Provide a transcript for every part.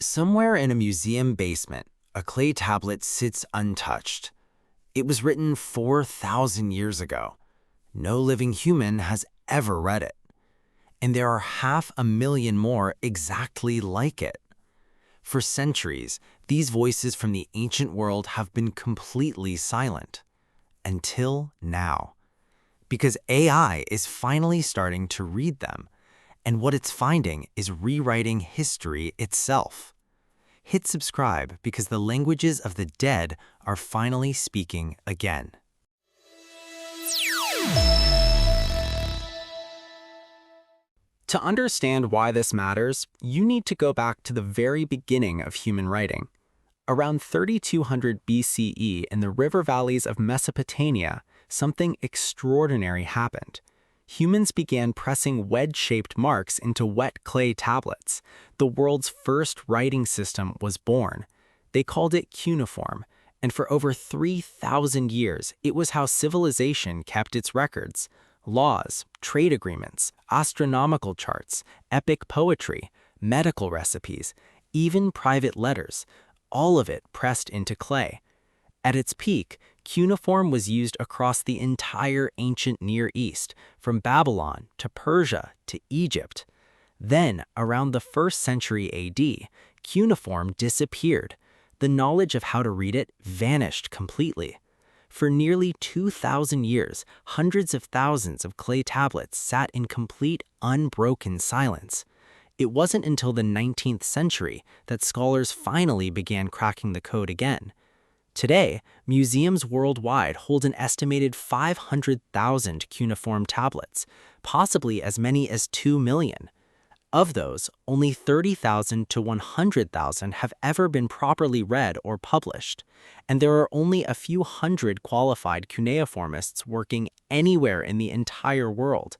Somewhere in a museum basement, a clay tablet sits untouched. It was written 4,000 years ago. No living human has ever read it. And there are 500,000 more exactly like it. For centuries, these voices from the ancient world have been completely silent. Until now. Because AI is finally starting to read them, and what it's finding is rewriting history itself. Hit subscribe because the languages of the dead are finally speaking again. To understand why this matters, you need to go back to the very beginning of human writing. Around 3200 BCE in the river valleys of Mesopotamia, something extraordinary happened. Humans began pressing wedge-shaped marks into wet clay tablets. The world's first writing system was born. They called it cuneiform, and for over 3,000 years, it was how civilization kept its records. Laws, trade agreements, astronomical charts, epic poetry, medical recipes, even private letters, all of it pressed into clay. At its peak, cuneiform was used across the entire ancient Near East, from Babylon to Persia to Egypt. Then, around the 1st century AD, cuneiform disappeared. The knowledge of how to read it vanished completely. For nearly 2,000 years, hundreds of thousands of clay tablets sat in complete, unbroken silence. It wasn't until the 19th century that scholars finally began cracking the code again. Today, museums worldwide hold an estimated 500,000 cuneiform tablets, possibly as many as 2 million. Of those, only 30,000 to 100,000 have ever been properly read or published, and there are only a few hundred qualified cuneiformists working anywhere in the entire world.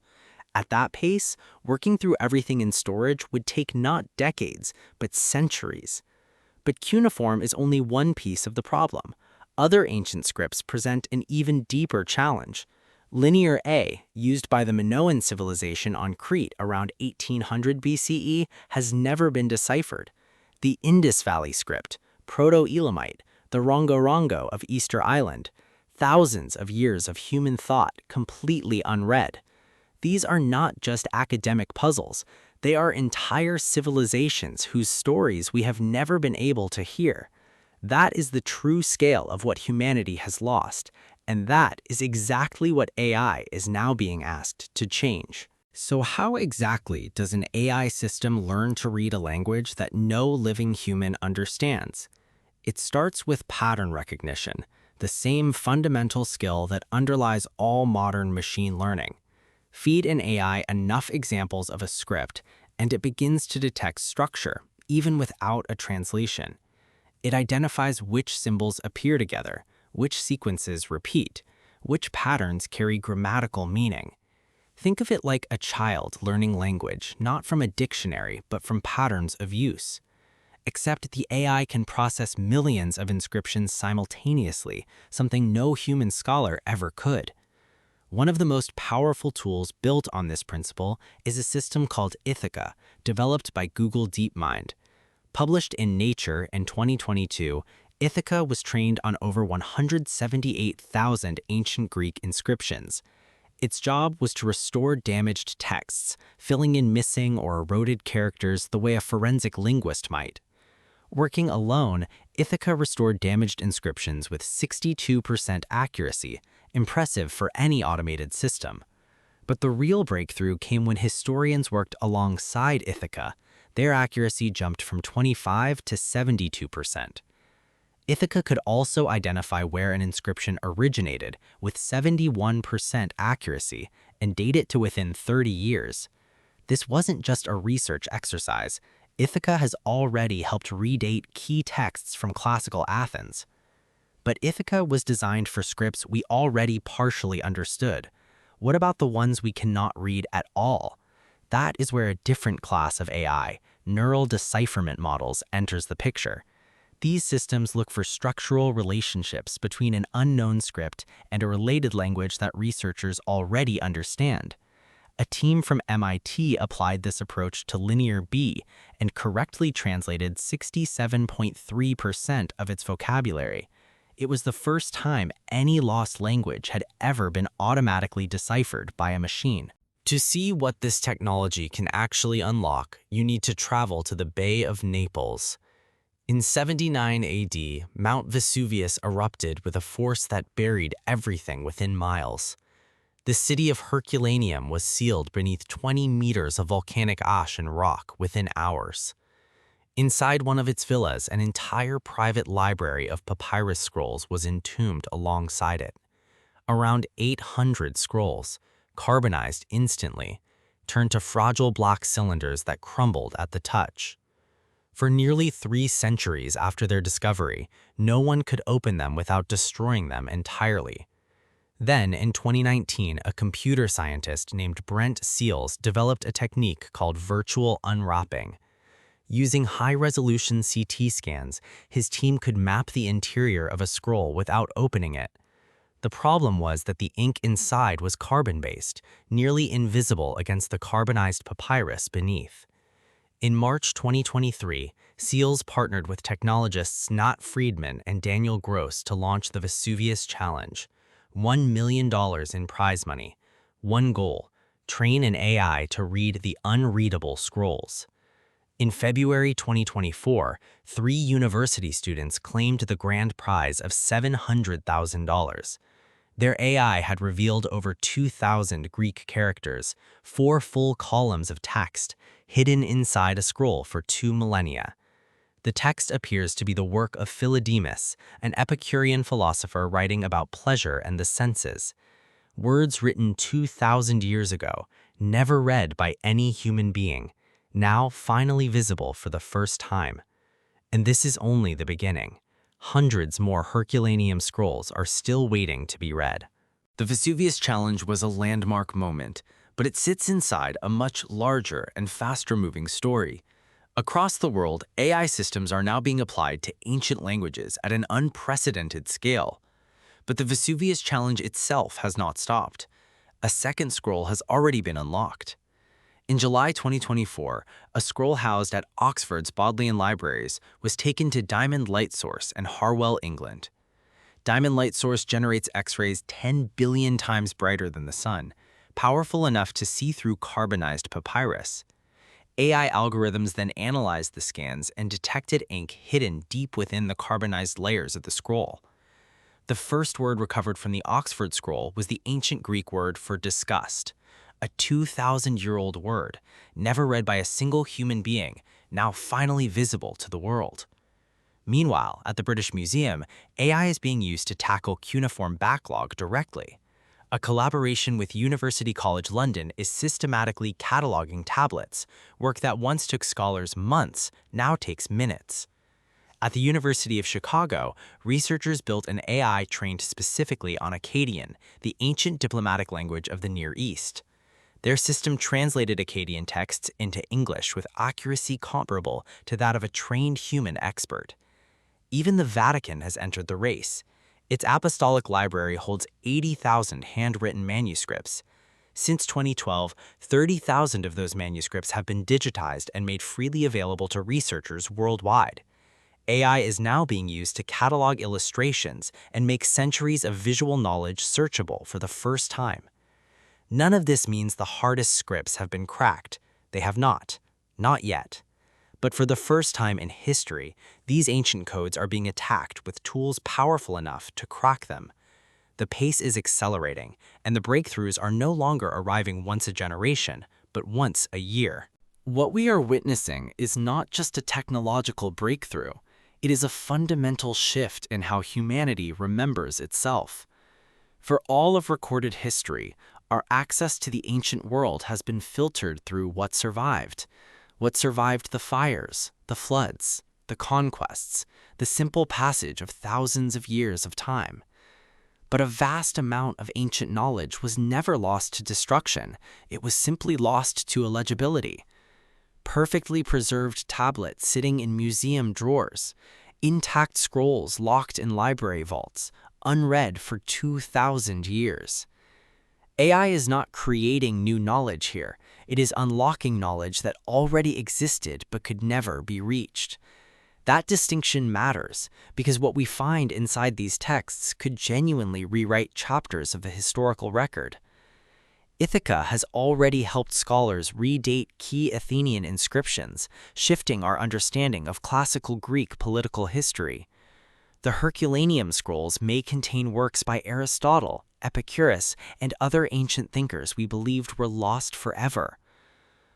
At that pace, working through everything in storage would take not decades, but centuries. But cuneiform is only one piece of the problem. Other ancient scripts present an even deeper challenge. Linear A, used by the Minoan civilization on Crete around 1800 BCE, has never been deciphered. The Indus Valley script, Proto-Elamite, the Rongo-Rongo of Easter Island, thousands of years of human thought completely unread. These are not just academic puzzles. They are entire civilizations whose stories we have never been able to hear. That is the true scale of what humanity has lost, and that is exactly what AI is now being asked to change. So how exactly does an AI system learn to read a language that no living human understands? It starts with pattern recognition, the same fundamental skill that underlies all modern machine learning. Feed an AI enough examples of a script, and it begins to detect structure, even without a translation. It identifies which symbols appear together, which sequences repeat, which patterns carry grammatical meaning. Think of it like a child learning language, not from a dictionary, but from patterns of use. Except the AI can process millions of inscriptions simultaneously, something no human scholar ever could. One of the most powerful tools built on this principle is a system called Ithaca, developed by Google DeepMind. Published in Nature in 2022, Ithaca was trained on over 178,000 ancient Greek inscriptions. Its job was to restore damaged texts, filling in missing or eroded characters the way a forensic linguist might. Working alone, Ithaca restored damaged inscriptions with 62% accuracy, impressive for any automated system. But the real breakthrough came when historians worked alongside Ithaca. Their accuracy jumped from 25 to 72%. Ithaca could also identify where an inscription originated with 71% accuracy and date it to within 30 years. This wasn't just a research exercise. Ithaca has already helped redate key texts from classical Athens. But Ithaca was designed for scripts we already partially understood. What about the ones we cannot read at all? That is where a different class of AI, neural decipherment models, enters the picture. These systems look for structural relationships between an unknown script and a related language that researchers already understand. A team from MIT applied this approach to Linear B and correctly translated 67.3% of its vocabulary. It was the first time any lost language had ever been automatically deciphered by a machine. To see what this technology can actually unlock, you need to travel to the Bay of Naples. In 79 AD, Mount Vesuvius erupted with a force that buried everything within miles. The city of Herculaneum was sealed beneath 20 meters of volcanic ash and rock within hours. Inside one of its villas, an entire private library of papyrus scrolls was entombed alongside it. Around 800 scrolls, carbonized instantly, turned to fragile black cylinders that crumbled at the touch. For nearly 3 centuries after their discovery, no one could open them without destroying them entirely. Then, in 2019, a computer scientist named Brent Seals developed a technique called virtual unwrapping. Using high-resolution CT scans, his team could map the interior of a scroll without opening it. The problem was that the ink inside was carbon-based, nearly invisible against the carbonized papyrus beneath. In March 2023, Seals partnered with technologists Nat Friedman and Daniel Gross to launch the Vesuvius Challenge. $1 million in prize money. One goal: train an AI to read the unreadable scrolls. In February 2024, 3 university students claimed the grand prize of $700,000. Their AI had revealed over 2,000 Greek characters, 4 full columns of text, hidden inside a scroll for 2 millennia. The text appears to be the work of Philodemus, an Epicurean philosopher writing about pleasure and the senses. Words written 2,000 years ago, never read by any human being, now finally visible for the first time. And this is only the beginning. Hundreds more Herculaneum scrolls are still waiting to be read. The Vesuvius Challenge was a landmark moment, but it sits inside a much larger and faster-moving story. Across the world, AI systems are now being applied to ancient languages at an unprecedented scale. But the Vesuvius Challenge itself has not stopped. A second scroll has already been unlocked. In July 2024, a scroll housed at Oxford's Bodleian Libraries was taken to Diamond Light Source in Harwell, England. Diamond Light Source generates X-rays 10 billion times brighter than the sun, powerful enough to see through carbonized papyrus. AI algorithms then analyzed the scans and detected ink hidden deep within the carbonized layers of the scroll. The first word recovered from the Oxford scroll was the ancient Greek word for disgust, a 2,000-year-old word, never read by a single human being, now finally visible to the world. Meanwhile, at the British Museum, AI is being used to tackle cuneiform backlog directly. A collaboration with University College London is systematically cataloging tablets, work that once took scholars months now takes minutes. At the University of Chicago, researchers built an AI trained specifically on Akkadian, the ancient diplomatic language of the Near East. Their system translated Akkadian texts into English with accuracy comparable to that of a trained human expert. Even the Vatican has entered the race. Its apostolic library holds 80,000 handwritten manuscripts. Since 2012, 30,000 of those manuscripts have been digitized and made freely available to researchers worldwide. AI is now being used to catalog illustrations and make centuries of visual knowledge searchable for the first time. None of this means the hardest scripts have been cracked. They have not. Not yet. But for the first time in history, these ancient codes are being attacked with tools powerful enough to crack them. The pace is accelerating, and the breakthroughs are no longer arriving once a generation, but once a year. What we are witnessing is not just a technological breakthrough. It is a fundamental shift in how humanity remembers itself. For all of recorded history, our access to the ancient world has been filtered through what survived. What survived the fires, the floods, the conquests, the simple passage of thousands of years of time. But a vast amount of ancient knowledge was never lost to destruction. It was simply lost to illegibility. Perfectly preserved tablets sitting in museum drawers, intact scrolls locked in library vaults, unread for 2,000 years. AI is not creating new knowledge here. It is unlocking knowledge that already existed but could never be reached. That distinction matters because what we find inside these texts could genuinely rewrite chapters of the historical record. Ithaca has already helped scholars redate key Athenian inscriptions, shifting our understanding of classical Greek political history. The Herculaneum Scrolls may contain works by Aristotle, Epicurus, and other ancient thinkers we believed were lost forever.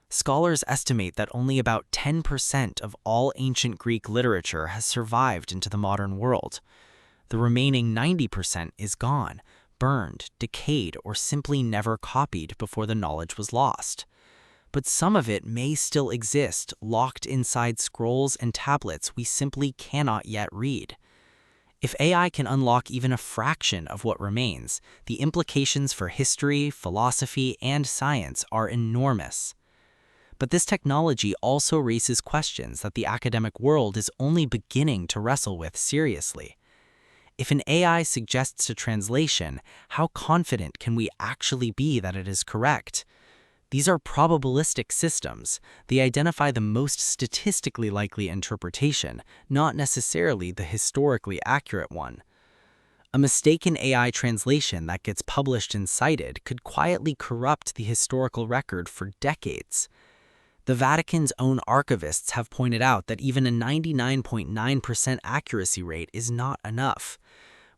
Scholars estimate that only about 10% of all ancient Greek literature has survived into the modern world. The remaining 90% is gone, burned, decayed, or simply never copied before the knowledge was lost. But some of it may still exist, locked inside scrolls and tablets we simply cannot yet read. If AI can unlock even a fraction of what remains, the implications for history, philosophy, and science are enormous. But this technology also raises questions that the academic world is only beginning to wrestle with seriously. If an AI suggests a translation, how confident can we actually be that it is correct? These are probabilistic systems. They identify the most statistically likely interpretation, not necessarily the historically accurate one. A mistaken AI translation that gets published and cited could quietly corrupt the historical record for decades. The Vatican's own archivists have pointed out that even a 99.9% accuracy rate is not enough.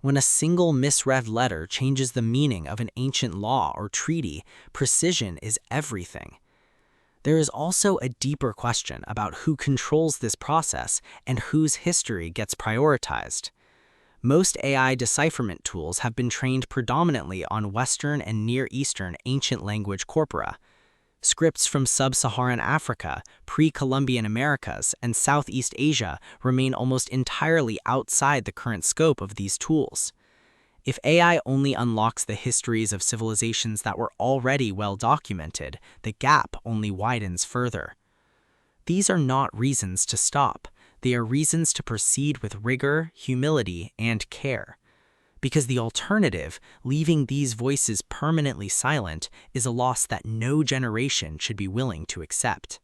When a single misread letter changes the meaning of an ancient law or treaty, precision is everything. There is also a deeper question about who controls this process and whose history gets prioritized. Most AI decipherment tools have been trained predominantly on Western and Near Eastern ancient language corpora. Scripts from sub-Saharan Africa, pre-Columbian Americas, and Southeast Asia remain almost entirely outside the current scope of these tools. If AI only unlocks the histories of civilizations that were already well documented, the gap only widens further. These are not reasons to stop. They are reasons to proceed with rigor, humility, and care. Because the alternative, leaving these voices permanently silent, is a loss that no generation should be willing to accept.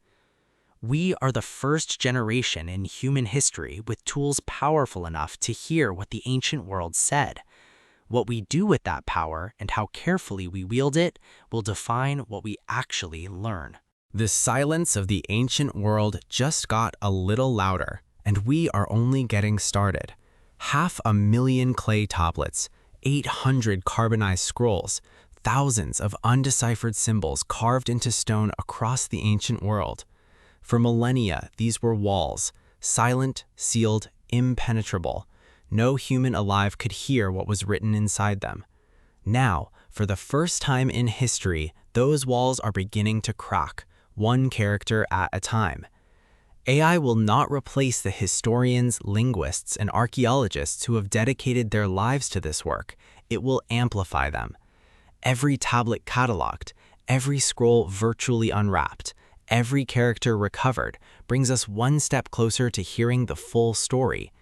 We are the first generation in human history with tools powerful enough to hear what the ancient world said. What we do with that power and how carefully we wield it will define what we actually learn. The silence of the ancient world just got a little louder, and we are only getting started. 500,000 clay tablets, 800 carbonized scrolls, thousands of undeciphered symbols carved into stone across the ancient world. For millennia, these were walls, silent, sealed, impenetrable. No human alive could hear what was written inside them. Now, for the first time in history, those walls are beginning to crack, one character at a time. AI will not replace the historians, linguists, and archaeologists who have dedicated their lives to this work. It will amplify them. Every tablet cataloged, every scroll virtually unwrapped, every character recovered brings us one step closer to hearing the full story.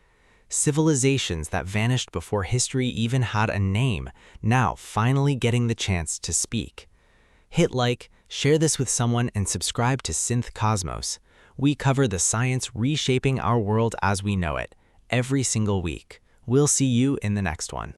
Civilizations that vanished before history even had a name, now finally getting the chance to speak. Hit like, share this with someone, and subscribe to SynthCosmos. We cover the science reshaping our world as we know it, every single week. We'll see you in the next one.